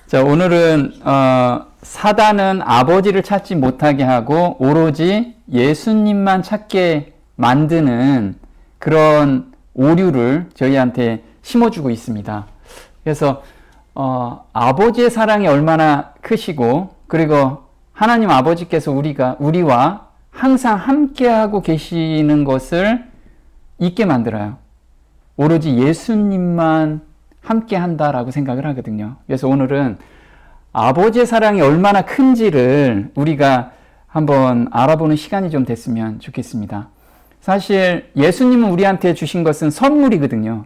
자, 오늘은 사단은 아버지를 찾지 못하게 하고 오로지 예수님만 찾게 만드는 그런 오류를 저희한테 심어주고 있습니다. 그래서 아버지의 사랑이 얼마나 크시고, 그리고 하나님 아버지께서 우리와 항상 함께하고 계시는 것을 잊게 만들어요. 오로지 예수님만 함께 한다라고 생각을 하거든요. 그래서 오늘은 아버지의 사랑이 얼마나 큰지를 우리가 한번 알아보는 시간이 좀 됐으면 좋겠습니다. 사실 예수님은 우리한테 주신 것은 선물이거든요.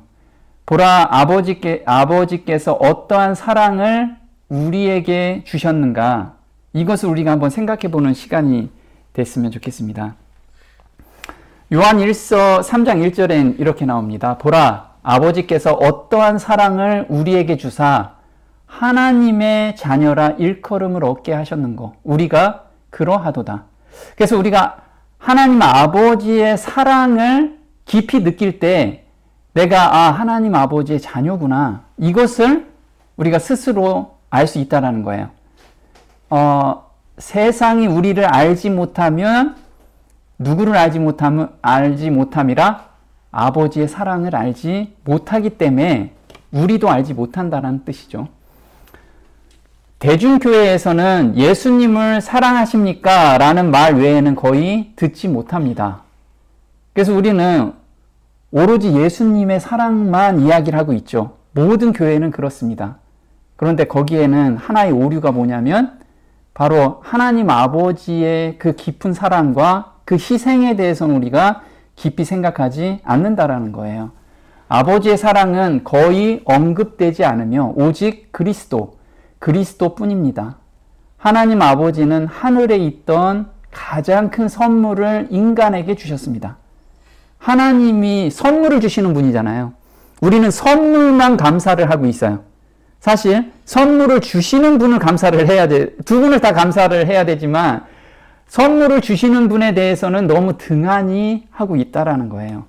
보라, 아버지께서 어떠한 사랑을 우리에게 주셨는가, 이것을 우리가 한번 생각해 보는 시간이 됐으면 좋겠습니다. 요한 1서 3장 1절엔 이렇게 나옵니다. 보라, 아버지께서 어떠한 사랑을 우리에게 주사 하나님의 자녀라 일컬음을 얻게 하셨는고 우리가 그러하도다. 그래서 우리가 하나님 아버지의 사랑을 깊이 느낄 때 내가 하나님 아버지의 자녀구나, 이것을 우리가 스스로 알 수 있다는 거예요. 세상이 우리를 알지 못하면 누구를 알지 못함이라 아버지의 사랑을 알지 못하기 때문에 우리도 알지 못한다는 뜻이죠. 대중교회에서는 예수님을 사랑하십니까? 라는 말 외에는 거의 듣지 못합니다. 그래서 우리는 오로지 예수님의 사랑만 이야기를 하고 있죠. 모든 교회는 그렇습니다. 그런데 거기에는 하나의 오류가 뭐냐면 바로 하나님 아버지의 그 깊은 사랑과 그 희생에 대해서는 우리가 깊이 생각하지 않는다라는 거예요. 아버지의 사랑은 거의 언급되지 않으며 오직 그리스도뿐입니다. 하나님 아버지는 하늘에 있던 가장 큰 선물을 인간에게 주셨습니다. 하나님이 선물을 주시는 분이잖아요. 우리는 선물만 감사를 하고 있어요. 사실 선물을 주시는 분을 감사를 해야 돼. 두 분을 다 감사를 해야 되지만 선물을 주시는 분에 대해서는 너무 등한히 하고 있다라는 거예요.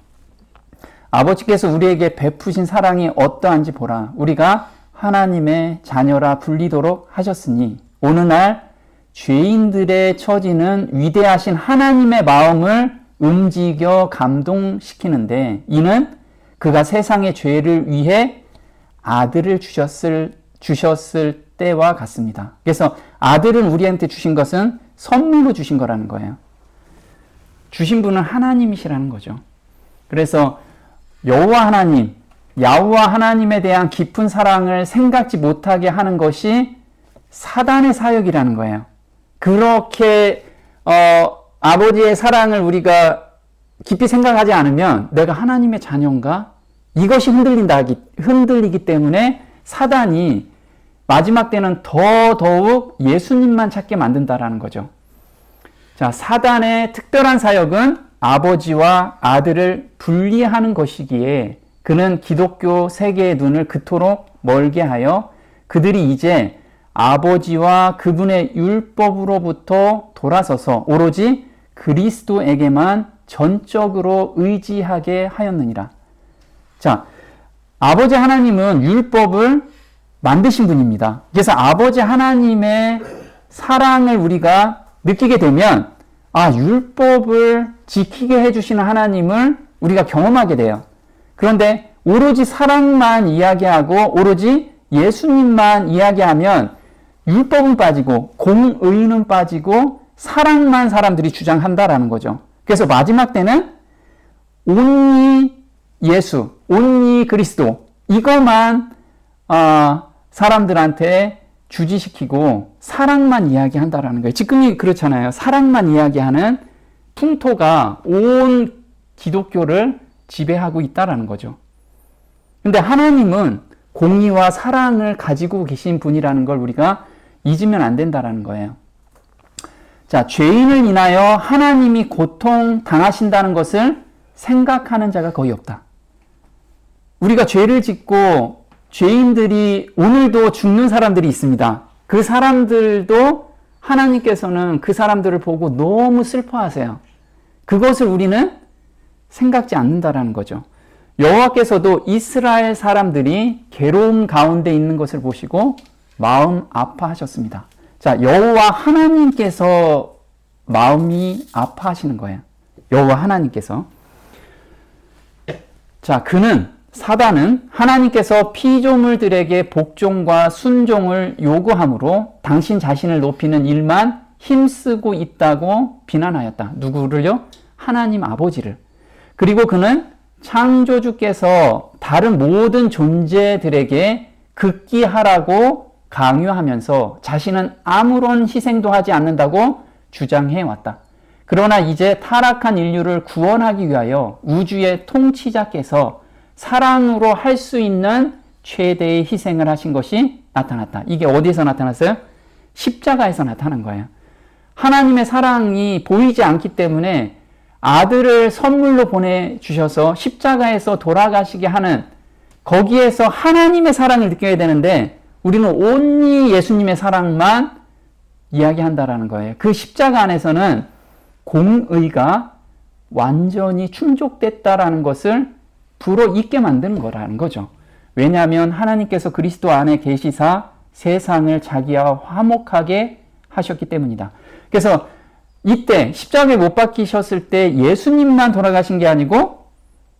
아버지께서 우리에게 베푸신 사랑이 어떠한지 보라. 우리가 하나님의 자녀라 불리도록 하셨으니 어느 날 죄인들의 처지는 위대하신 하나님의 마음을 움직여 감동시키는데 이는 그가 세상의 죄를 위해 아들을 주셨을 때와 같습니다. 그래서 아들을 우리한테 주신 것은 선물로 주신 거라는 거예요. 주신 분은 하나님이시라는 거죠. 그래서 야훼와 하나님에 대한 깊은 사랑을 생각지 못하게 하는 것이 사단의 사역이라는 거예요. 그렇게 아버지의 사랑을 우리가 깊이 생각하지 않으면 내가 하나님의 자녀인가? 이것이 흔들리기 때문에 사단이 마지막 때는 더더욱 예수님만 찾게 만든다라는 거죠. 자, 사단의 특별한 사역은 아버지와 아들을 분리하는 것이기에 그는 기독교 세계의 눈을 그토록 멀게 하여 그들이 이제 아버지와 그분의 율법으로부터 돌아서서 오로지 그리스도에게만 전적으로 의지하게 하였느니라. 자, 아버지 하나님은 율법을 만드신 분입니다. 그래서 아버지 하나님의 사랑을 우리가 느끼게 되면 율법을 지키게 해주시는 하나님을 우리가 경험하게 돼요. 그런데 오로지 사랑만 이야기하고 오로지 예수님만 이야기하면 율법은 빠지고 공의는 빠지고 사랑만 사람들이 주장한다라는 거죠. 그래서 마지막 때는 온리 예수, 온리 그리스도, 이것만 사람들한테 주지시키고 사랑만 이야기한다라는 거예요. 지금이 그렇잖아요. 사랑만 이야기하는 풍토가 온 기독교를 지배하고 있다라는 거죠. 근데 하나님은 공의와 사랑을 가지고 계신 분이라는 걸 우리가 잊으면 안 된다라는 거예요. 자, 죄인을 인하여 하나님이 고통 당하신다는 것을 생각하는 자가 거의 없다. 우리가 죄를 짓고 죄인들이 오늘도 죽는 사람들이 있습니다. 그 사람들도 하나님께서는 그 사람들을 보고 너무 슬퍼하세요. 그것을 우리는 생각지 않는다라는 거죠. 여호와께서도 이스라엘 사람들이 괴로움 가운데 있는 것을 보시고 마음 아파하셨습니다. 자, 여호와 하나님께서 마음이 아파하시는 거예요. 여호와 하나님께서. 자, 사단은 하나님께서 피조물들에게 복종과 순종을 요구함으로 당신 자신을 높이는 일만 힘쓰고 있다고 비난하였다. 누구를요? 하나님 아버지를. 그리고 그는 창조주께서 다른 모든 존재들에게 극기하라고 강요하면서 자신은 아무런 희생도 하지 않는다고 주장해 왔다. 그러나 이제 타락한 인류를 구원하기 위하여 우주의 통치자께서 사랑으로 할 수 있는 최대의 희생을 하신 것이 나타났다. 이게 어디에서 나타났어요? 십자가에서 나타난 거예요. 하나님의 사랑이 보이지 않기 때문에 아들을 선물로 보내주셔서 십자가에서 돌아가시게 하는, 거기에서 하나님의 사랑을 느껴야 되는데 우리는 온리 예수님의 사랑만 이야기한다라는 거예요. 그 십자가 안에서는 공의가 완전히 충족됐다라는 것을 불어 잊게 만드는 거라는 거죠. 왜냐하면 하나님께서 그리스도 안에 계시사 세상을 자기와 화목하게 하셨기 때문이다. 그래서 이때 십자가에 못 박히셨을 때 예수님만 돌아가신 게 아니고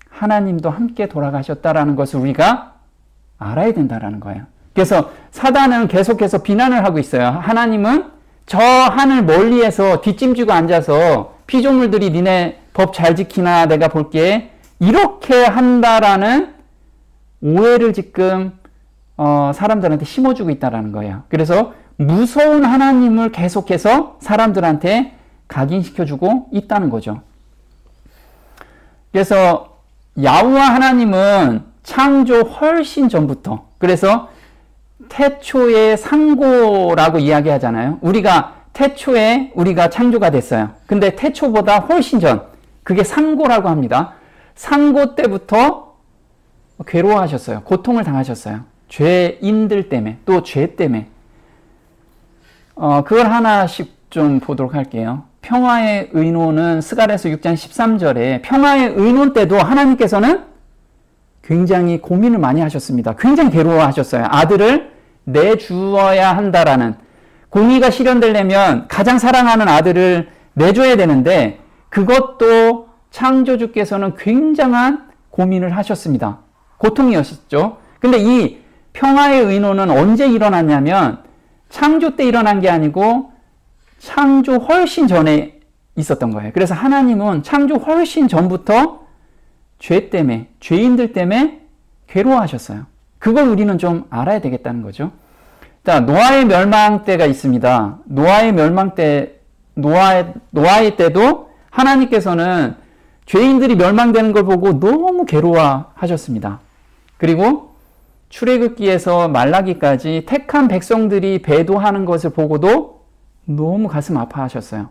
하나님도 함께 돌아가셨다라는 것을 우리가 알아야 된다라는 거예요. 그래서 사단은 계속해서 비난을 하고 있어요. 하나님은 저 하늘 멀리에서 뒷짐지고 앉아서 피조물들이 니네 법 잘 지키나 내가 볼게, 이렇게 한다라는 오해를 지금 사람들한테 심어주고 있다라는 거예요. 그래서 무서운 하나님을 계속해서 사람들한테 각인시켜주고 있다는 거죠. 그래서 야훼와 하나님은 창조 훨씬 전부터, 그래서 태초의 상고라고 이야기하잖아요. 태초에 우리가 창조가 됐어요. 근데 태초보다 훨씬 전, 그게 상고라고 합니다. 상고 때부터 괴로워하셨어요. 고통을 당하셨어요. 죄인들 때문에, 또 죄 때문에. 그걸 하나씩 좀 보도록 할게요. 평화의 의논은 스가랴서 6장 13절에 평화의 의논 때도 하나님께서는 굉장히 고민을 많이 하셨습니다. 굉장히 괴로워하셨어요. 아들을 내주어야 한다라는, 공의가 실현되려면 가장 사랑하는 아들을 내줘야 되는데 그것도 창조주께서는 굉장한 고민을 하셨습니다. 고통이었죠. 근데 이 평화의 의논은 언제 일어났냐면 창조 때 일어난 게 아니고 창조 훨씬 전에 있었던 거예요. 그래서 하나님은 창조 훨씬 전부터 죄 때문에, 죄인들 때문에 괴로워하셨어요. 그걸 우리는 좀 알아야 되겠다는 거죠. 자, 노아의 멸망 때가 있습니다. 노아의 때도 하나님께서는 죄인들이 멸망되는 걸 보고 너무 괴로워하셨습니다. 그리고 출애굽기에서 말라기까지 택한 백성들이 배도하는 것을 보고도 너무 가슴 아파하셨어요.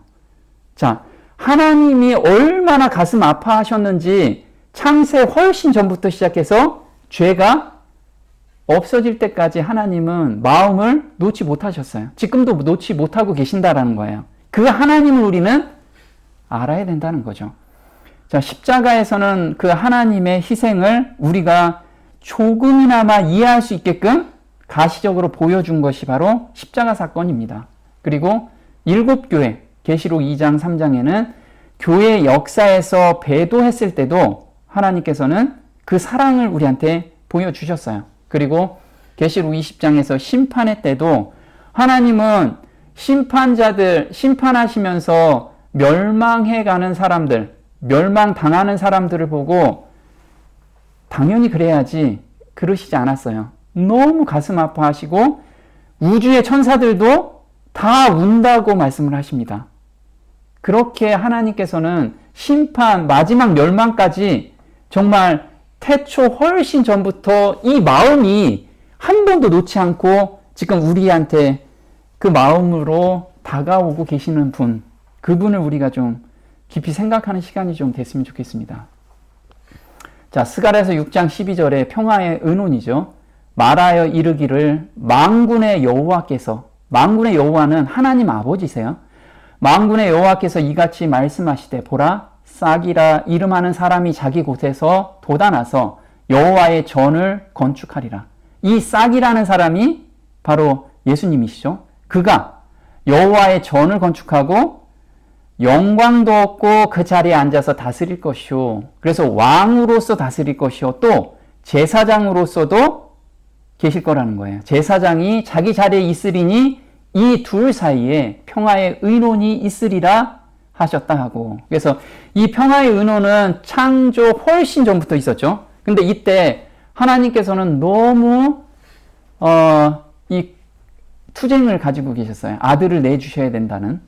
자, 하나님이 얼마나 가슴 아파하셨는지 창세 훨씬 전부터 시작해서 죄가 없어질 때까지 하나님은 마음을 놓지 못하셨어요. 지금도 놓지 못하고 계신다라는 거예요. 그 하나님을 우리는 알아야 된다는 거죠. 자, 십자가에서는 그 하나님의 희생을 우리가 조금이나마 이해할 수 있게끔 가시적으로 보여준 것이 바로 십자가 사건입니다. 그리고 7교회, 계시록 2장, 3장에는 교회 역사에서 배도했을 때도 하나님께서는 그 사랑을 우리한테 보여주셨어요. 그리고 계시록 20장에서 심판의 때도 하나님은 심판하시면서 멸망해가는 사람들, 멸망당하는 사람들을 보고 당연히 그래야지 그러시지 않았어요. 너무 가슴 아파하시고 우주의 천사들도 다 운다고 말씀을 하십니다. 그렇게 하나님께서는 심판, 마지막 멸망까지 정말 태초 훨씬 전부터 이 마음이 한 번도 놓지 않고 지금 우리한테 그 마음으로 다가오고 계시는 분, 그분을 우리가 좀 깊이 생각하는 시간이 좀 됐으면 좋겠습니다. 자, 스가랴서 6장 12절에 평화의 의논이죠. 말하여 이르기를 만군의 여호와께서, 만군의 여호와는 하나님 아버지세요. 만군의 여호와께서 이같이 말씀하시되 보라, 싹이라 이름하는 사람이 자기 곳에서 돋아나서 여호와의 전을 건축하리라. 이 싹이라는 사람이 바로 예수님이시죠. 그가 여호와의 전을 건축하고 영광도 얻고 그 자리에 앉아서 다스릴 것이요. 그래서 왕으로서 다스릴 것이요. 또 제사장으로서도 계실 거라는 거예요. 제사장이 자기 자리에 있으리니 이 둘 사이에 평화의 의논이 있으리라 하셨다 하고. 그래서 이 평화의 의논은 창조 훨씬 전부터 있었죠. 근데 이때 하나님께서는 너무 이 투쟁을 가지고 계셨어요. 아들을 내주셔야 된다는.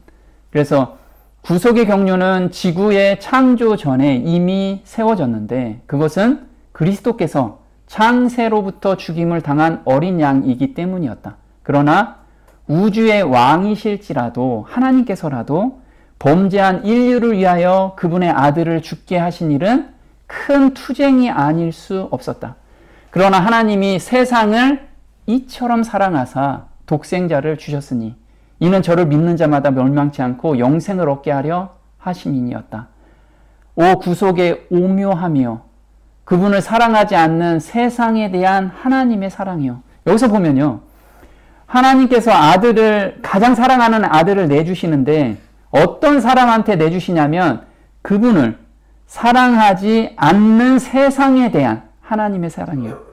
그래서 구속의 경륜은 지구의 창조 전에 이미 세워졌는데 그것은 그리스도께서 창세로부터 죽임을 당한 어린 양이기 때문이었다. 그러나 우주의 왕이실지라도 하나님께서라도 범죄한 인류를 위하여 그분의 아들을 죽게 하신 일은 큰 투쟁이 아닐 수 없었다. 그러나 하나님이 세상을 이처럼 사랑하사 독생자를 주셨으니 이는 저를 믿는 자마다 멸망치 않고 영생을 얻게 하려 하심이니었다. 오 구속의 오묘하며 그분을 사랑하지 않는 세상에 대한 하나님의 사랑이요. 여기서 보면요. 하나님께서 아들을 가장 사랑하는 아들을 내주시는데 어떤 사람한테 내주시냐면 그분을 사랑하지 않는 세상에 대한 하나님의 사랑이요.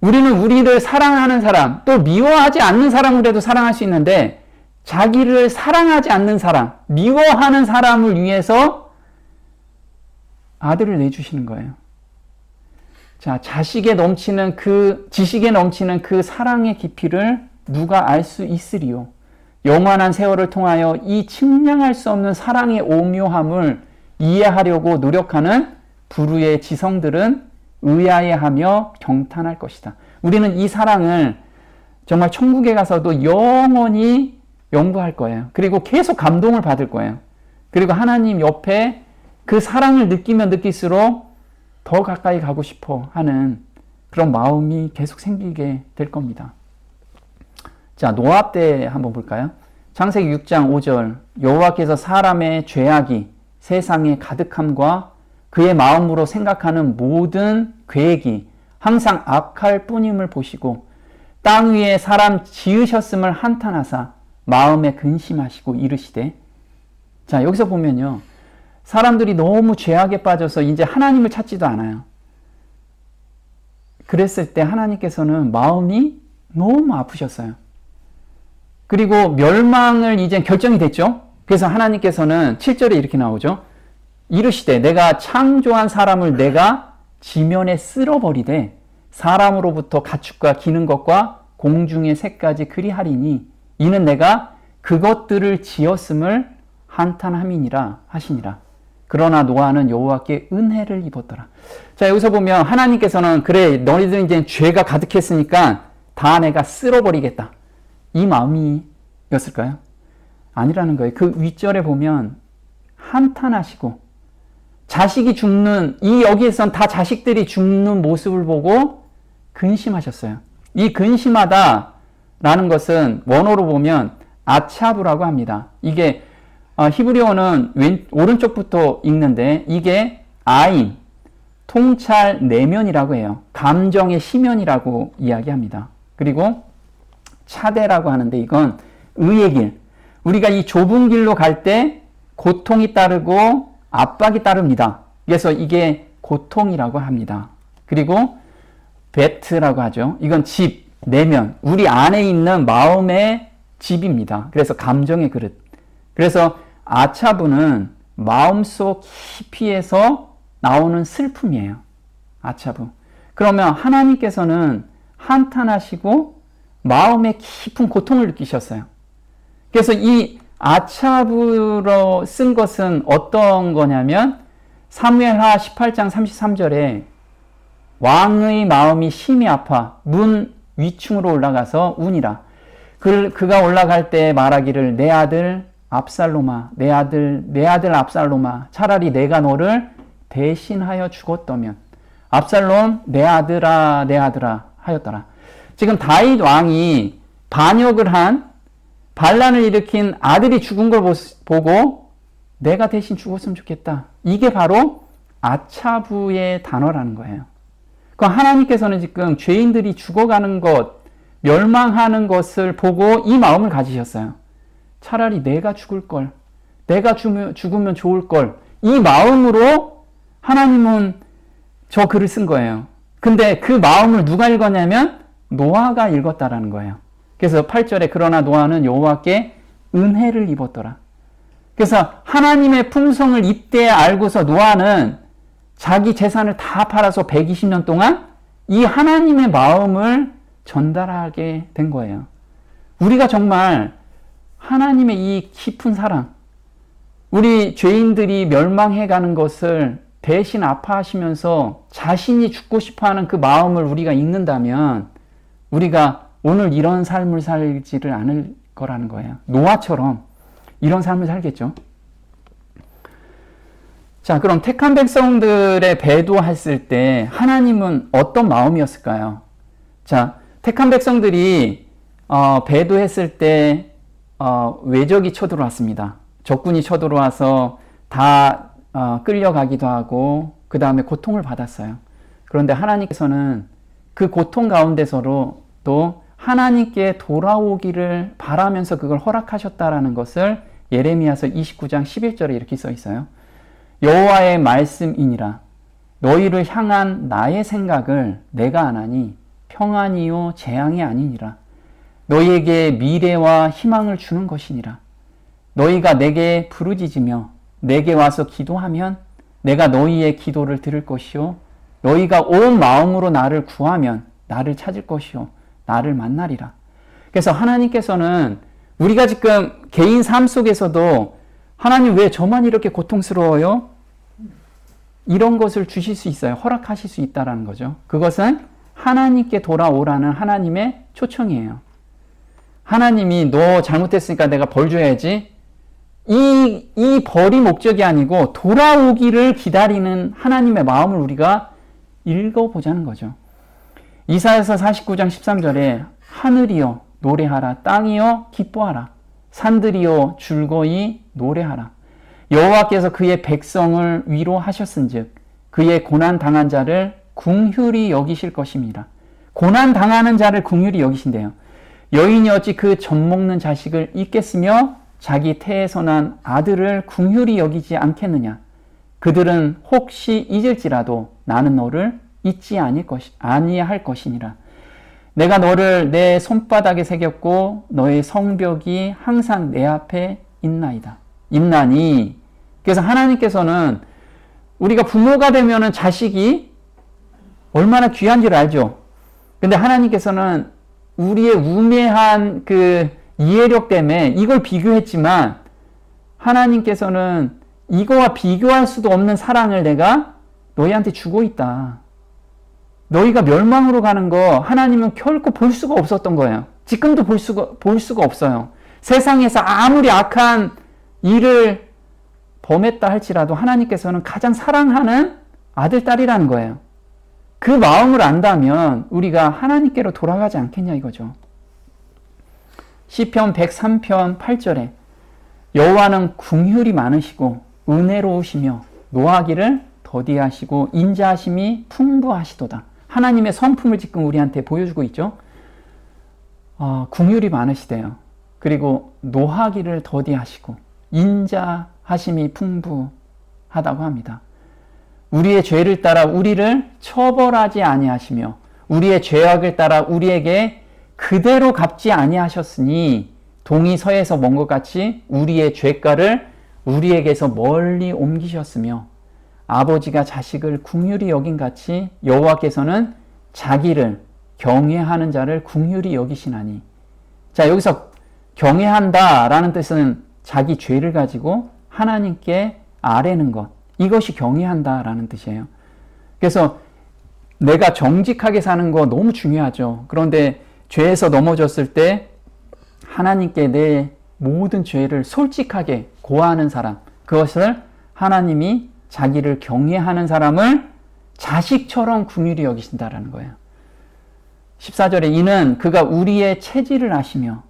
우리는 우리를 사랑하는 사람, 또 미워하지 않는 사람으로도 사랑할 수 있는데 자기를 사랑하지 않는 사람, 미워하는 사람을 위해서 아들을 내주시는 거예요. 자, 지식에 넘치는 그 사랑의 깊이를 누가 알 수 있으리요. 영원한 세월을 통하여 이 측량할 수 없는 사랑의 오묘함을 이해하려고 노력하는 불후의 지성들은 의아해하며 경탄할 것이다. 우리는 이 사랑을 정말 천국에 가서도 영원히 연구할 거예요. 그리고 계속 감동을 받을 거예요. 그리고 하나님 옆에 그 사랑을 느끼면 느낄수록 더 가까이 가고 싶어 하는 그런 마음이 계속 생기게 될 겁니다. 자, 노아 때 한번 볼까요? 창세기 6장 5절 여호와께서 사람의 죄악이 세상에 가득함과 그의 마음으로 생각하는 모든 계획이 항상 악할 뿐임을 보시고 땅 위에 사람 지으셨음을 한탄하사 마음에 근심하시고 이르시되. 자, 여기서 보면요. 사람들이 너무 죄악에 빠져서 이제 하나님을 찾지도 않아요. 그랬을 때 하나님께서는 마음이 너무 아프셨어요. 그리고 멸망을 이제 결정이 됐죠. 그래서 하나님께서는 7절에 이렇게 나오죠. 이르시되 내가 창조한 사람을 내가 지면에 쓸어버리되 사람으로부터 가축과 기는 것과 공중의 새까지 그리하리니 이는 내가 그것들을 지었음을 한탄함이니라 하시니라. 그러나 노아는 여호와께 은혜를 입었더라. 자, 여기서 보면 하나님께서는 그래 너희들 이제 죄가 가득했으니까 다 내가 쓸어버리겠다. 이 마음이었을까요? 아니라는 거예요. 그 윗절에 보면 한탄하시고 자식이 죽는 여기에선 다 자식들이 죽는 모습을 보고 근심하셨어요. 이 근심하다라는 것은 원어로 보면 아차부라고 합니다. 이게 히브리어는 오른쪽부터 읽는데 이게 아인, 통찰 내면이라고 해요. 감정의 심연이라고 이야기합니다. 그리고 차대라고 하는데 이건 의의 길. 우리가 이 좁은 길로 갈 때 고통이 따르고 압박이 따릅니다. 그래서 이게 고통이라고 합니다. 그리고 베트라고 하죠. 이건 집, 내면, 우리 안에 있는 마음의 집입니다. 그래서 감정의 그릇. 그래서 아차부는 마음속 깊이에서 나오는 슬픔이에요. 아차부. 그러면 하나님께서는 한탄하시고 마음의 깊은 고통을 느끼셨어요. 그래서 이 아차부로 쓴 것은 어떤 거냐면 사무엘하 18장 33절에 왕의 마음이 심히 아파 문 위층으로 올라가서 우니라. 그가 올라갈 때 말하기를 내 아들 압살롬아, 내 아들 압살롬아, 차라리 내가 너를 대신하여 죽었다면 압살롬 내 아들아 하였더라. 지금 다윗 왕이 반역을 한 반란을 일으킨 아들이 죽은 걸 보고 내가 대신 죽었으면 좋겠다. 이게 바로 아차부의 단어라는 거예요. 그럼 하나님께서는 지금 죄인들이 죽어가는 것 멸망하는 것을 보고 이 마음을 가지셨어요. 차라리 내가 죽을 걸, 내가 죽으면 좋을 걸, 이 마음으로 하나님은 저 글을 쓴 거예요. 근데 그 마음을 누가 읽었냐면 노아가 읽었다라는 거예요. 그래서 8절에 그러나 노아는 여호와께 은혜를 입었더라. 그래서 하나님의 품성을 이때 알고서 노아는 자기 재산을 다 팔아서 120년 동안 이 하나님의 마음을 전달하게 된 거예요. 우리가 정말 하나님의 이 깊은 사랑, 우리 죄인들이 멸망해가는 것을 대신 아파하시면서 자신이 죽고 싶어하는 그 마음을 우리가 읽는다면 우리가 오늘 이런 삶을 살지를 않을 거라는 거예요. 노아처럼 이런 삶을 살겠죠. 자, 그럼 택한 백성들의 배도했을 때 하나님은 어떤 마음이었을까요? 자, 택한 백성들이 배도했을 때 외적이 쳐들어왔습니다. 적군이 쳐들어와서 다 끌려가기도 하고 그 다음에 고통을 받았어요. 그런데 하나님께서는 그 고통 가운데서도 또 하나님께 돌아오기를 바라면서 그걸 허락하셨다라는 것을 예레미야서 29장 11절에 이렇게 써 있어요. 여호와의 말씀이니라. 너희를 향한 나의 생각을 내가 아나니 평안이요 재앙이 아니니라. 너희에게 미래와 희망을 주는 것이니라. 너희가 내게 부르짖으며 내게 와서 기도하면 내가 너희의 기도를 들을 것이요 너희가 온 마음으로 나를 구하면 나를 찾을 것이요 나를 만나리라. 그래서 하나님께서는 우리가 지금 개인 삶 속에서도 하나님 왜 저만 이렇게 고통스러워요? 이런 것을 주실 수 있어요. 허락하실 수 있다는 거죠. 그것은 하나님께 돌아오라는 하나님의 초청이에요. 하나님이 너 잘못했으니까 내가 벌 줘야지. 이 벌이 목적이 아니고 돌아오기를 기다리는 하나님의 마음을 우리가 읽어보자는 거죠. 이사야서 49장 13절에 하늘이여 노래하라 땅이여 기뻐하라 산들이여 즐거이 노래하라 여호와께서 그의 백성을 위로하셨은즉 그의 고난 당한 자를 긍휼히 여기실 것입니다. 고난 당하는 자를 긍휼히 여기신대요. 여인이 어찌 그 젖먹는 자식을 잊겠으며 자기 태에서 난 아들을 긍휼히 여기지 않겠느냐. 그들은 혹시 잊을지라도 나는 너를 잊지 아니할 것이니라. 내가 너를 내 손바닥에 새겼고 너의 성벽이 항상 내 앞에 있나니. 그래서 하나님께서는 우리가 부모가 되면은 자식이 얼마나 귀한지를 알죠. 근데 하나님께서는 우리의 우매한 그 이해력 때문에 이걸 비교했지만 하나님께서는 이거와 비교할 수도 없는 사랑을 내가 너희한테 주고 있다. 너희가 멸망으로 가는 거 하나님은 결코 볼 수가 없었던 거예요. 지금도 볼 수가 없어요. 세상에서 아무리 악한 일을 범했다 할지라도 하나님께서는 가장 사랑하는 아들, 딸이라는 거예요. 그 마음을 안다면 우리가 하나님께로 돌아가지 않겠냐 이거죠. 시편 103편 8절에 여호와는 긍휼이 많으시고 은혜로우시며 노하기를 더디하시고 인자하심이 풍부하시도다. 하나님의 성품을 지금 우리한테 보여주고 있죠. 긍휼이 많으시대요. 그리고 노하기를 더디하시고 인자하심이 풍부하다고 합니다. 우리의 죄를 따라 우리를 처벌하지 아니하시며 우리의 죄악을 따라 우리에게 그대로 갚지 아니하셨으니 동이 서에서 먼 것 같이 우리의 죄가를 우리에게서 멀리 옮기셨으며 아버지가 자식을 긍휼히 여긴 같이 여호와께서는 자기를 경외하는 자를 긍휼히 여기시나니. 자, 여기서 경외한다라는 뜻은 자기 죄를 가지고 하나님께 아뢰는 것, 이것이 경외한다라는 뜻이에요. 그래서 내가 정직하게 사는 거 너무 중요하죠. 그런데 죄에서 넘어졌을 때 하나님께 내 모든 죄를 솔직하게 고하는 사람, 그것을 하나님이 자기를 경외하는 사람을 자식처럼 긍휼히 여기신다라는 거예요. 14절에 이는 그가 우리의 체질을 아시며,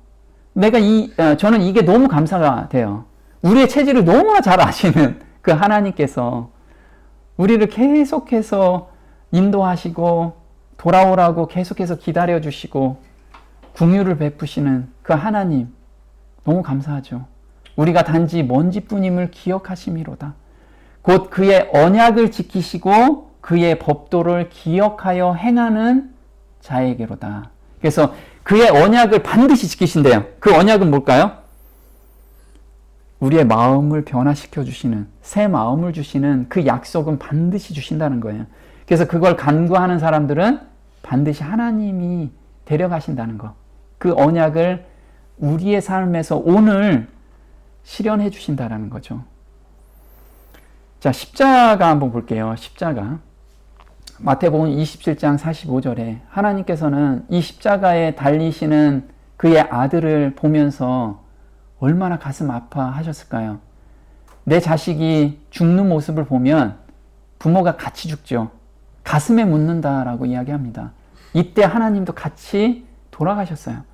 저는 이게 너무 감사가 돼요. 우리의 체질을 너무나 잘 아시는 그 하나님께서 우리를 계속해서 인도하시고 돌아오라고 계속해서 기다려주시고 긍휼을 베푸시는 그 하나님 너무 감사하죠. 우리가 단지 먼지뿐임을 기억하심이로다. 곧 그의 언약을 지키시고 그의 법도를 기억하여 행하는 자에게로다. 그래서 그의 언약을 반드시 지키신대요. 그 언약은 뭘까요? 우리의 마음을 변화시켜 주시는, 새 마음을 주시는 그 약속은 반드시 주신다는 거예요. 그래서 그걸 간구하는 사람들은 반드시 하나님이 데려가신다는 거. 그 언약을 우리의 삶에서 오늘 실현해 주신다는 거죠. 자, 십자가 한번 볼게요. 십자가. 마태복음 27장 45절에 하나님께서는 이 십자가에 달리시는 그의 아들을 보면서 얼마나 가슴 아파하셨을까요? 내 자식이 죽는 모습을 보면 부모가 같이 죽죠. 가슴에 묻는다라고 이야기합니다. 이때 하나님도 같이 돌아가셨어요.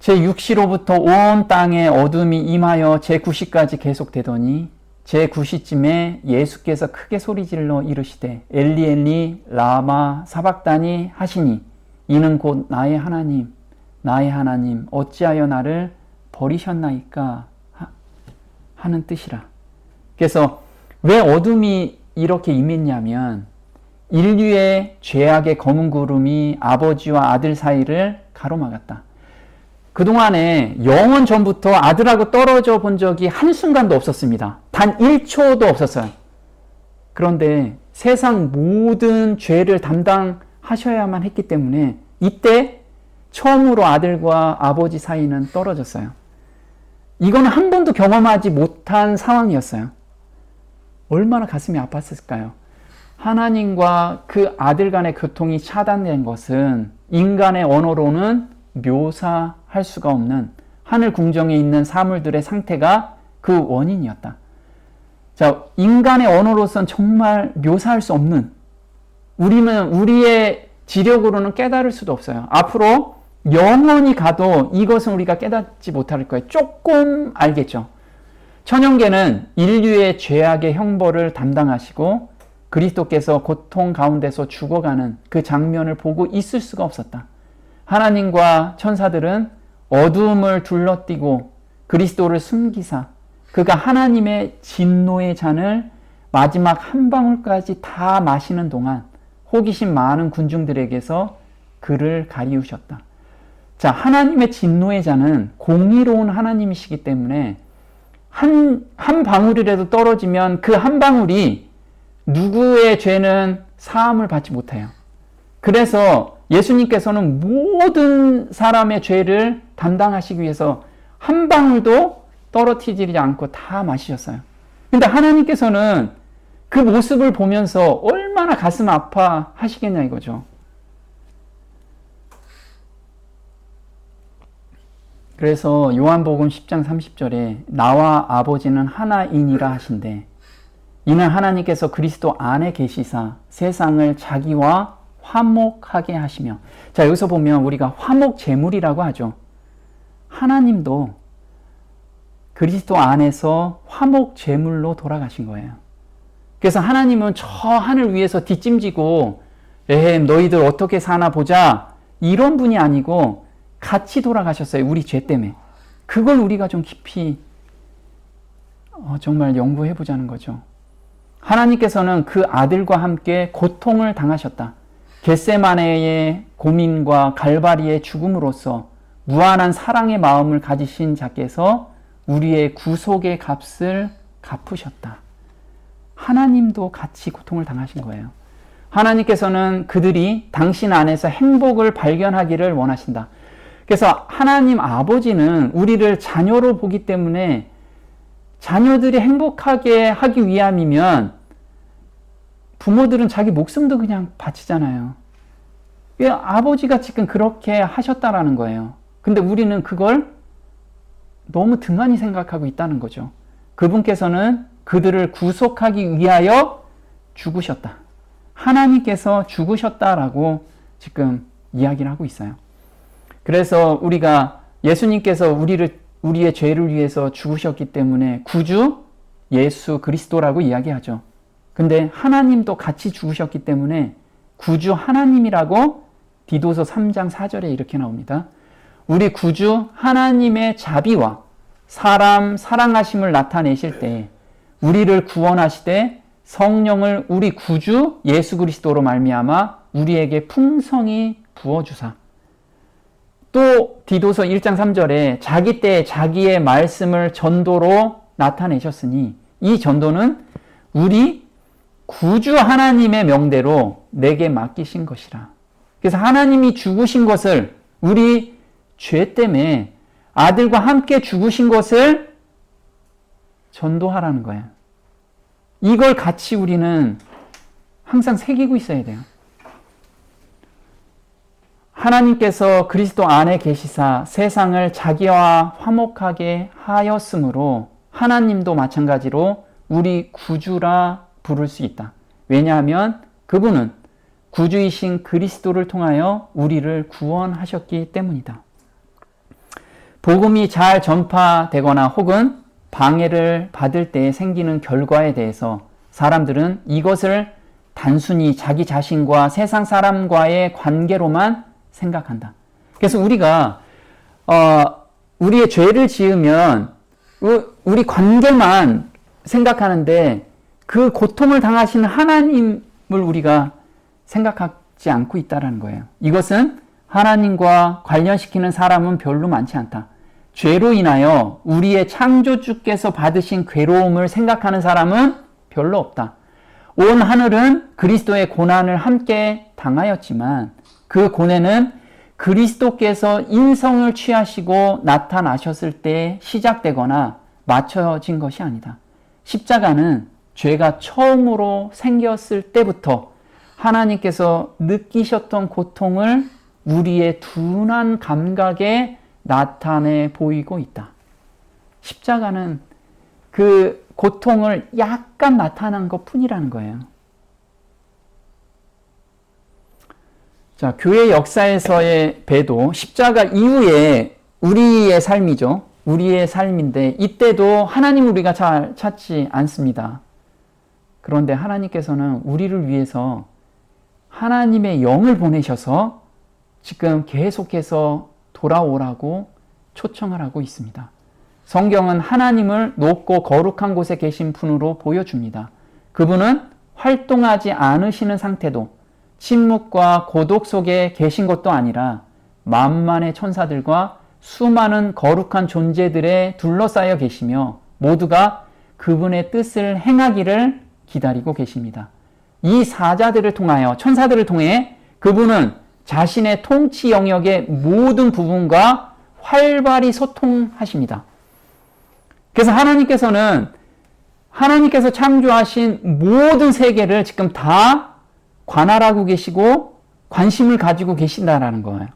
제6시로부터 온 땅에 어둠이 임하여 제9시까지 계속되더니 제9시쯤에 예수께서 크게 소리질러 이르시되 엘리 엘리 라마 사박다니 하시니 이는 곧 나의 하나님 어찌하여 나를 버리셨나이까 하는 뜻이라. 그래서 왜 어둠이 이렇게 임했냐면 인류의 죄악의 검은 구름이 아버지와 아들 사이를 가로막았다. 그동안에 영원 전부터 아들하고 떨어져 본 적이 한순간도 없었습니다. 단 1초도 없었어요. 그런데 세상 모든 죄를 담당하셔야만 했기 때문에 이때 처음으로 아들과 아버지 사이는 떨어졌어요. 이거는 한 번도 경험하지 못한 상황이었어요. 얼마나 가슴이 아팠을까요? 하나님과 그 아들 간의 교통이 차단된 것은 인간의 언어로는 묘사할 수가 없는 하늘 궁정에 있는 사물들의 상태가 그 원인이었다. 자, 인간의 언어로서는 정말 묘사할 수 없는, 우리는 우리의 지력으로는 깨달을 수도 없어요. 앞으로 영원히 가도 이것은 우리가 깨닫지 못할 거예요. 조금 알겠죠. 천연계는 인류의 죄악의 형벌을 담당하시고 그리스도께서 고통 가운데서 죽어가는 그 장면을 보고 있을 수가 없었다. 하나님과 천사들은 어두움을 둘러띠고 그리스도를 숨기사 그가 하나님의 진노의 잔을 마지막 한 방울까지 다 마시는 동안 호기심 많은 군중들에게서 그를 가리우셨다. 자, 하나님의 진노의 잔은 공의로운 하나님이시기 때문에 한 방울이라도 떨어지면 그 한 방울이 누구의 죄는 사함을 받지 못해요. 그래서 예수님께서는 모든 사람의 죄를 담당하시기 위해서 한 방울도 떨어뜨리지 않고 다 마시셨어요. 근데 하나님께서는 그 모습을 보면서 얼마나 가슴 아파하시겠냐 이거죠. 그래서 요한복음 10장 30절에 나와 아버지는 하나이니라 하신대 이는 하나님께서 그리스도 안에 계시사 세상을 자기와 화목하게 하시며. 자, 여기서 보면 우리가 화목 제물이라고 하죠. 하나님도 그리스도 안에서 화목 제물로 돌아가신 거예요. 그래서 하나님은 저 하늘 위에서 뒷짐지고 너희들 어떻게 사나 보자 이런 분이 아니고 같이 돌아가셨어요. 우리 죄 때문에. 그걸 우리가 좀 깊이 정말 연구해 보자는 거죠. 하나님께서는 그 아들과 함께 고통을 당하셨다. 겟세마네의 고민과 갈바리의 죽음으로써 무한한 사랑의 마음을 가지신 자께서 우리의 구속의 값을 갚으셨다. 하나님도 같이 고통을 당하신 거예요. 하나님께서는 그들이 당신 안에서 행복을 발견하기를 원하신다. 그래서 하나님 아버지는 우리를 자녀로 보기 때문에 자녀들이 행복하게 하기 위함이면 부모들은 자기 목숨도 그냥 바치잖아요. 왜 아버지가 지금 그렇게 하셨다라는 거예요. 근데 우리는 그걸 너무 등한히 생각하고 있다는 거죠. 그분께서는 그들을 구속하기 위하여 죽으셨다. 하나님께서 죽으셨다라고 지금 이야기를 하고 있어요. 그래서 우리가 예수님께서 우리의 죄를 위해서 죽으셨기 때문에 구주 예수 그리스도라고 이야기하죠. 근데 하나님도 같이 죽으셨기 때문에 구주 하나님이라고 디도서 3장 4절에 이렇게 나옵니다. 우리 구주 하나님의 자비와 사람 사랑하심을 나타내실 때 우리를 구원하시되 성령을 우리 구주 예수 그리스도로 말미암아 우리에게 풍성히 부어주사. 또 디도서 1장 3절에 자기 때에 자기의 말씀을 전도로 나타내셨으니 이 전도는 우리 구주 하나님의 명대로 내게 맡기신 것이라. 그래서 하나님이 죽으신 것을 우리 죄 때문에 아들과 함께 죽으신 것을 전도하라는 거예요. 이걸 같이 우리는 항상 새기고 있어야 돼요. 하나님께서 그리스도 안에 계시사 세상을 자기와 화목하게 하였으므로 하나님도 마찬가지로 우리 구주라 부를 수 있다. 왜냐하면 그분은 구주이신 그리스도를 통하여 우리를 구원하셨기 때문이다. 복음이 잘 전파되거나 혹은 방해를 받을 때 생기는 결과에 대해서 사람들은 이것을 단순히 자기 자신과 세상 사람과의 관계로만 생각한다. 그래서 우리가 우리의 죄를 지으면 우리 관계만 생각하는데 그 고통을 당하시는 하나님을 우리가 생각하지 않고 있다는 거예요. 이것은 하나님과 관련시키는 사람은 별로 많지 않다. 죄로 인하여 우리의 창조주께서 받으신 괴로움을 생각하는 사람은 별로 없다. 온 하늘은 그리스도의 고난을 함께 당하였지만 그 고뇌는 그리스도께서 인성을 취하시고 나타나셨을 때 시작되거나 맞춰진 것이 아니다. 십자가는 죄가 처음으로 생겼을 때부터 하나님께서 느끼셨던 고통을 우리의 둔한 감각에 나타내 보이고 있다. 십자가는 그 고통을 약간 나타난 것 뿐이라는 거예요. 자, 교회 역사에서의 배도 십자가 이후에 우리의 삶이죠. 우리의 삶인데 이때도 하나님을 우리가 잘 찾지 않습니다. 그런데 하나님께서는 우리를 위해서 하나님의 영을 보내셔서 지금 계속해서 돌아오라고 초청을 하고 있습니다. 성경은 하나님을 높고 거룩한 곳에 계신 분으로 보여줍니다. 그분은 활동하지 않으시는 상태도 침묵과 고독 속에 계신 것도 아니라 만만의 천사들과 수많은 거룩한 존재들에 둘러싸여 계시며 모두가 그분의 뜻을 행하기를 기다리고 계십니다. 이 사자들을 통하여 천사들을 통해 그분은 자신의 통치 영역의 모든 부분과 활발히 소통하십니다. 그래서 하나님께서 창조하신 모든 세계를 지금 다 관할하고 계시고 관심을 가지고 계신다라는 거예요.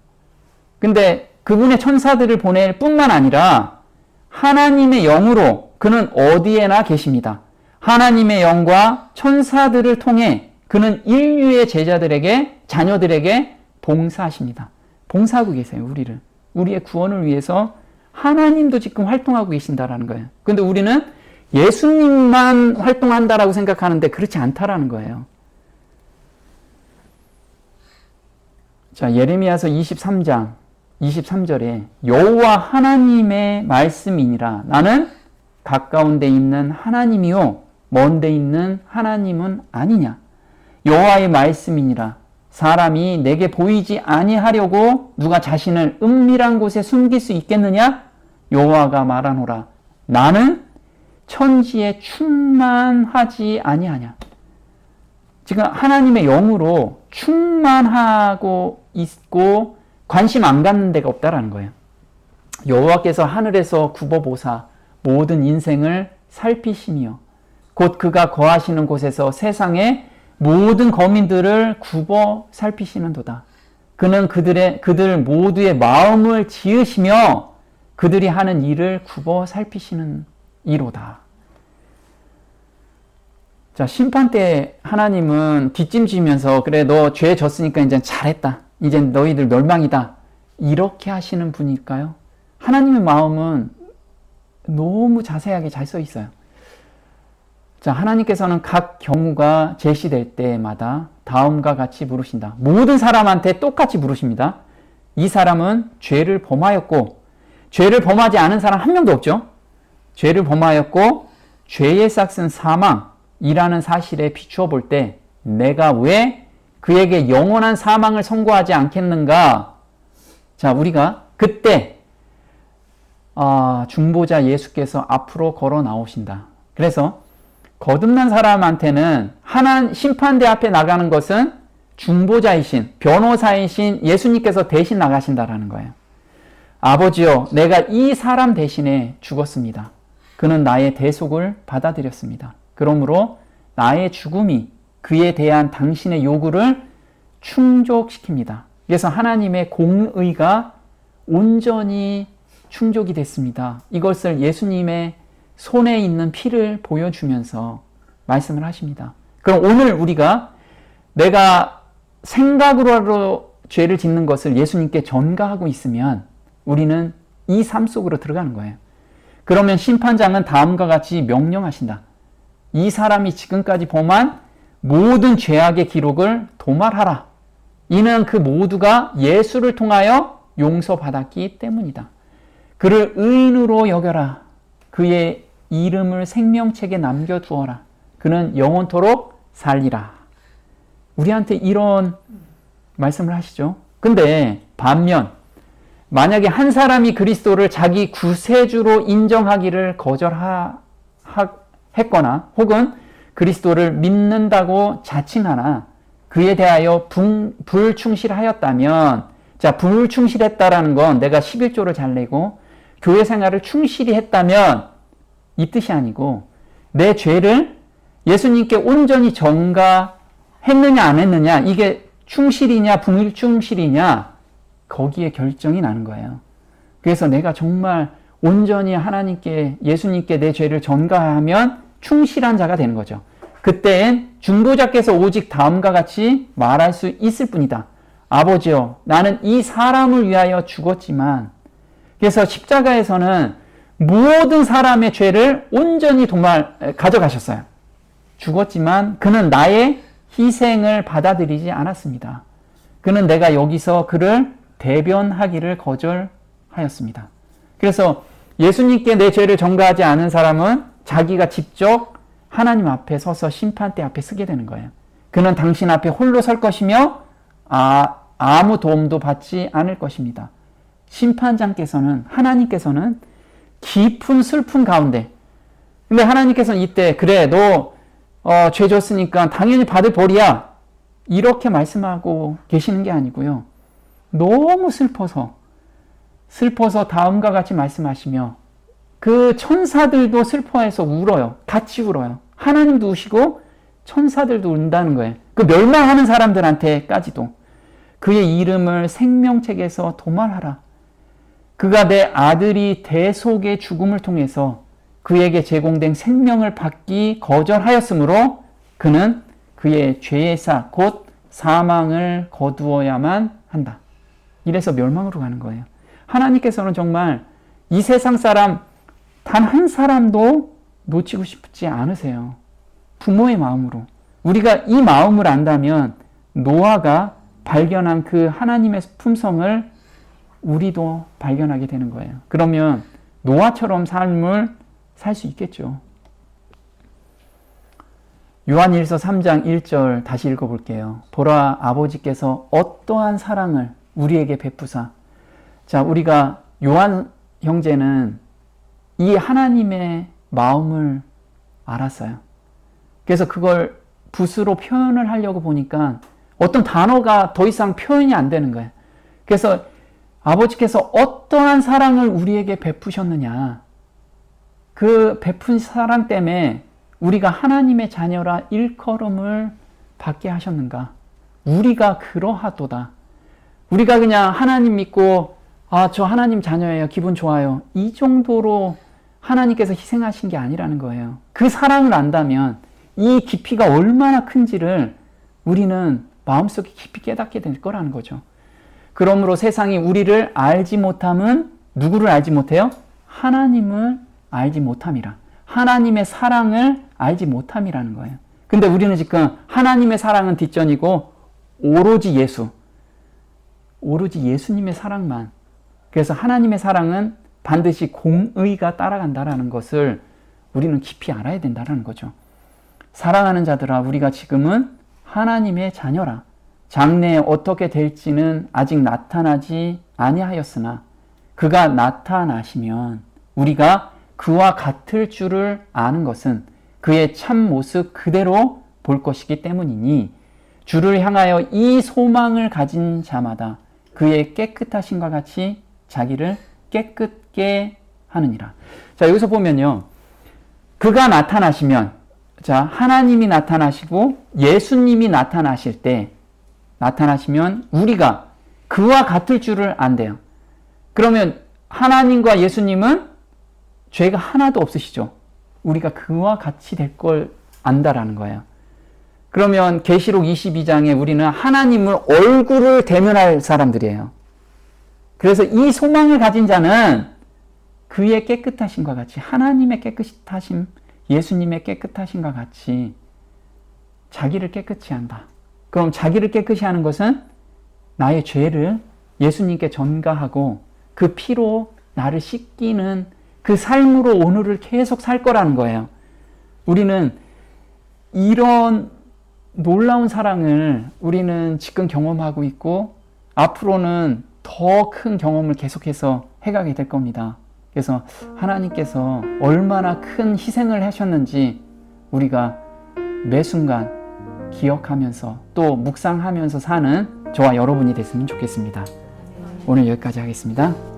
근데 그분의 천사들을 보낼 뿐만 아니라 하나님의 영으로 그는 어디에나 계십니다. 하나님의 영과 천사들을 통해 그는 인류의 자녀들에게 봉사하십니다. 봉사하고 계세요, 우리를. 우리의 구원을 위해서 하나님도 지금 활동하고 계신다라는 거예요. 근데 우리는 예수님만 활동한다라고 생각하는데 그렇지 않다라는 거예요. 자, 예레미야서 23장 23절에 여호와 하나님의 말씀이니라. 나는 가까운 데 있는 하나님이요 먼 데 있는 하나님은 아니냐. 여호와의 말씀이니라. 사람이 내게 보이지 아니하려고 누가 자신을 은밀한 곳에 숨길 수 있겠느냐? 여호와가 말하노라. 나는 천지에 충만하지 아니하냐. 지금 하나님의 영으로 충만하고 있고 관심 안 갖는 데가 없다라는 거예요. 여호와께서 하늘에서 굽어보사 모든 인생을 살피시며 곧 그가 거하시는 곳에서 세상의 모든 거민들을 굽어 살피시는도다. 그는 그들 모두의 마음을 지으시며 그들이 하는 일을 굽어 살피시는 이로다. 자, 심판 때 하나님은 뒷짐지면서 그래 너 죄 졌으니까 이제 잘했다. 이제 너희들 멸망이다. 이렇게 하시는 분일까요? 하나님의 마음은 너무 자세하게 잘 써 있어요. 자, 하나님께서는 각 경우가 제시될 때마다 다음과 같이 물으신다. 모든 사람한테 똑같이 물으십니다. 이 사람은 죄를 범하였고, 죄를 범하지 않은 사람 한 명도 없죠. 죄를 범하였고 죄의 삭은 사망이라는 사실에 비추어 볼 때 내가 왜 그에게 영원한 사망을 선고하지 않겠는가? 자, 우리가 그때 중보자 예수께서 앞으로 걸어 나오신다. 그래서 거듭난 사람한테는 심판대 앞에 나가는 것은 중보자이신, 변호사이신 예수님께서 대신 나가신다라는 거예요. 아버지여, 내가 이 사람 대신에 죽었습니다. 그는 나의 대속을 받아들였습니다. 그러므로 나의 죽음이 그에 대한 당신의 요구를 충족시킵니다. 그래서 하나님의 공의가 온전히 충족이 됐습니다. 이것을 예수님의 손에 있는 피를 보여주면서 말씀을 하십니다. 그럼 오늘 우리가 내가 생각으로 죄를 짓는 것을 예수님께 전가하고 있으면 우리는 이 삶 속으로 들어가는 거예요. 그러면 심판장은 다음과 같이 명령하신다. 이 사람이 지금까지 범한 모든 죄악의 기록을 도말하라. 이는 그 모두가 예수를 통하여 용서받았기 때문이다. 그를 의인으로 여겨라. 그의 이름을 생명책에 남겨두어라. 그는 영원토록 살리라. 우리한테 이런 말씀을 하시죠. 근데 반면 만약에 한 사람이 그리스도를 자기 구세주로 인정하기를 거절했거나 혹은 그리스도를 믿는다고 자칭하나 그에 대하여 불충실하였다면, 자, 불충실했다라는 건 내가 11조를 잘 내고 교회 생활을 충실히 했다면 이 뜻이 아니고 내 죄를 예수님께 온전히 전가했느냐 안 했느냐, 이게 충실이냐 불충실이냐 거기에 결정이 나는 거예요. 그래서 내가 정말 온전히 하나님께, 예수님께 내 죄를 전가하면 충실한 자가 되는 거죠. 그때엔 중보자께서 오직 다음과 같이 말할 수 있을 뿐이다. 아버지여, 나는 이 사람을 위하여 죽었지만, 그래서 십자가에서는 모든 사람의 죄를 온전히 가져가셨어요. 죽었지만 그는 나의 희생을 받아들이지 않았습니다. 그는 내가 여기서 그를 대변하기를 거절하였습니다. 그래서 예수님께 내 죄를 전가하지 않은 사람은 자기가 직접 하나님 앞에 서서 심판대 앞에 서게 되는 거예요. 그는 당신 앞에 홀로 설 것이며 아무 도움도 받지 않을 것입니다. 심판장께서는, 하나님께서는 깊은 슬픔 가운데, 근데 하나님께서는 이때 그래 너 죄 졌으니까 당연히 받을 벌이야 이렇게 말씀하고 계시는 게 아니고요. 너무 슬퍼서 다음과 같이 말씀하시며 그 천사들도 슬퍼해서 울어요. 같이 울어요. 하나님도 우시고 천사들도 운다는 거예요. 그 멸망하는 사람들한테까지도 그의 이름을 생명책에서 도말하라. 그가 내 아들이 대속의 죽음을 통해서 그에게 제공된 생명을 받기 거절하였으므로 그는 그의 죄의 사, 곧 사망을 거두어야만 한다. 이래서 멸망으로 가는 거예요. 하나님께서는 정말 이 세상 사람 단 한 사람도 놓치고 싶지 않으세요. 부모의 마음으로. 우리가 이 마음을 안다면 노아가 발견한 그 하나님의 품성을 우리도 발견하게 되는 거예요. 그러면 노아처럼 삶을 살 수 있겠죠. 요한일서 3장 1절 다시 읽어볼게요. 보라, 아버지께서 어떠한 사랑을 우리에게 베푸사. 자, 우리가 요한 형제는 이 하나님의 마음을 알았어요. 그래서 그걸 붓으로 표현을 하려고 보니까 어떤 단어가 더 이상 표현이 안 되는 거예요. 그래서 아버지께서 어떠한 사랑을 우리에게 베푸셨느냐. 그 베푼 사랑 때문에 우리가 하나님의 자녀라 일컬음을 받게 하셨는가. 우리가 그러하도다. 우리가 그냥 하나님 믿고 저 하나님 자녀예요. 기분 좋아요. 이 정도로 하나님께서 희생하신 게 아니라는 거예요. 그 사랑을 안다면 이 깊이가 얼마나 큰지를 우리는 마음속에 깊이 깨닫게 될 거라는 거죠. 그러므로 세상이 우리를 알지 못함은 누구를 알지 못해요? 하나님을 알지 못함이라. 하나님의 사랑을 알지 못함이라는 거예요. 근데 우리는 지금 하나님의 사랑은 뒷전이고 오로지 예수. 오로지 예수님의 사랑만. 그래서 하나님의 사랑은 반드시 공의가 따라간다라는 것을 우리는 깊이 알아야 된다라는 거죠. 사랑하는 자들아, 우리가 지금은 하나님의 자녀라. 장래에 어떻게 될지는 아직 나타나지 아니하였으나 그가 나타나시면 우리가 그와 같을 줄을 아는 것은 그의 참 모습 그대로 볼 것이기 때문이니 주를 향하여 이 소망을 가진 자마다 그의 깨끗하심과 같이 자기를 깨끗게 하느니라. 자, 여기서 보면요. 그가 나타나시면, 자, 하나님이 나타나시고 예수님이 나타나시면 우리가 그와 같을 줄을 안대요. 그러면 하나님과 예수님은 죄가 하나도 없으시죠. 우리가 그와 같이 될 걸 안다라는 거예요. 그러면 계시록 22장에 우리는 하나님을 얼굴을 대면할 사람들이에요. 그래서 이 소망을 가진 자는 그의 깨끗하심과 같이, 하나님의 깨끗하심, 예수님의 깨끗하심과 같이 자기를 깨끗이 한다. 그럼 자기를 깨끗이 하는 것은 나의 죄를 예수님께 전가하고 그 피로 나를 씻기는 그 삶으로 오늘을 계속 살 거라는 거예요. 우리는 이런 놀라운 사랑을 우리는 지금 경험하고 있고 앞으로는 더 큰 경험을 계속해서 해가게 될 겁니다. 그래서 하나님께서 얼마나 큰 희생을 하셨는지 우리가 매 순간 기억하면서 또 묵상하면서 사는 저와 여러분이 됐으면 좋겠습니다. 오늘 여기까지 하겠습니다.